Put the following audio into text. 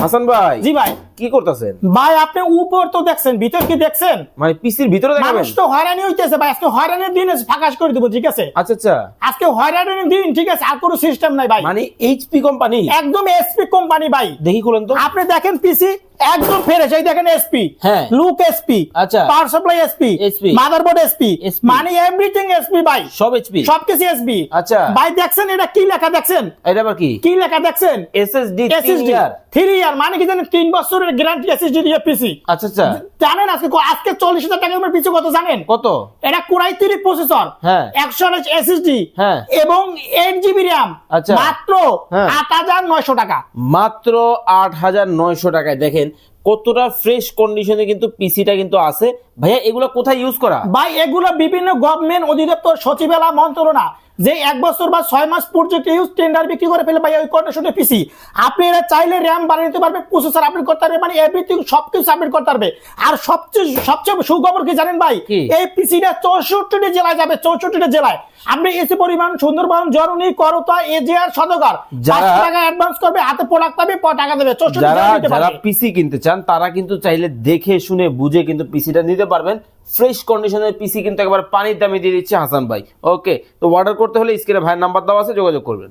হাসান ভাই, জি ভাই। কি করতেছেন ভাই আপনি উপর তো দেখছেন, ভিতর কি দেখছেন? মানে পিসির ভিতরে দেখাবেন? মানুষ তো হয়রানি হইতেছে ভাই, আজকে হয়রানির দিন ফাঁকাশ করে দিব, ঠিক আছে? আচ্ছা আচ্ছা, আজকে হয়রানির দিন, ঠিক আছে? আর কোনো সিস্টেম নাই ভাই, মানে এইচপি কোম্পানি? একদম এসপি কোম্পানি ভাই। দেখি খুলেন তো। আপনি দেখেন পিসি একদম ফ্রেশ, এই দেখেন এসপি, হ্যাঁ। লুক এসপি, আচ্ছা। Power supply SP, SP, motherboard SP, SP, মানে এভরিথিং এসপি ভাই, সব এইচপি? সবকিছু এসপি। আচ্ছা। ভাই দেখছেন এটা কি লেখা দেখছেন? এটা আবার কি? কি লেখা দেখছেন? এসএসডি 3 এসএসডি ইয়ার। 3 ইয়ার, মানে কি জানেন? 3 বছরের গ্যারান্টি এসএসডি দিয়ে পিসি। আচ্ছা আচ্ছা, জানেন আজকে 40,000 টাকার উপর পিছু কত জানেন? কত? এটা কোরাই 3 প্রসেসর, হ্যাঁ। 128 এসএসডি, হ্যাঁ। এবং 8 জিবি র‍্যাম, আচ্ছা। মাত্র হ্যাঁ। 8,900 টাকা। মাত্র 8,900 টাকায়। দেখেন কতটা ফ্রেশ কন্ডিশনে কিন্তু পিসিটা কিন্তু আছে। ভাইয়া এগুলো কোথায় ইউজ করা? ভাই এগুলো বিভিন্ন গভর্নমেন্ট অধিদপ্তর, সচিবালয়, মন্ত্রণা, যে 1 বছর বা 6 মাস পর্যন্ত ইউজ টেন্ডার বিক্রি করে ফেলে ভাই ওই কন্ডিশনে পিসি। আপনি এটা চাইলে র‍্যাম বাড়িয়ে নিতে পারবে, প্রসেসর আপডেট করতে পারবে, মানে এভরিথিং সবকিছু আপডেট করতে পারবে। আর সবচেয়ে সুখবর কি জানেন ভাই? কি? এই পিসিটা 64টি জেলায় যাবে, 64টি জেলায়। আপনি এসি পরিমাণ, সুন্দরবন, জরুনি, করতা, এজিআর, সদরঘাট, যারা 5 টাকা অ্যাডভান্স করবে, হাতে প্রোডাক্ট পাবে, টাকা দেবে, 64টি যারা জেলায় নিতে যারা পারবে। পিসি কিনতে চান তারা কিন্তু চাইলে দেখে শুনে বুঝে কিন্তু পিসিটা নিতে পারবেন। ফ্রেশ কন্ডিশনের পিসি কিন্তু একবার পানির দামে দিয়ে দিচ্ছে হাসান ভাই। ওকে, তো অর্ডার করতে হলে স্ক্রিনে ভাইয়ের নাম্বার দেওয়া আছে, যোগাযোগ করবেন।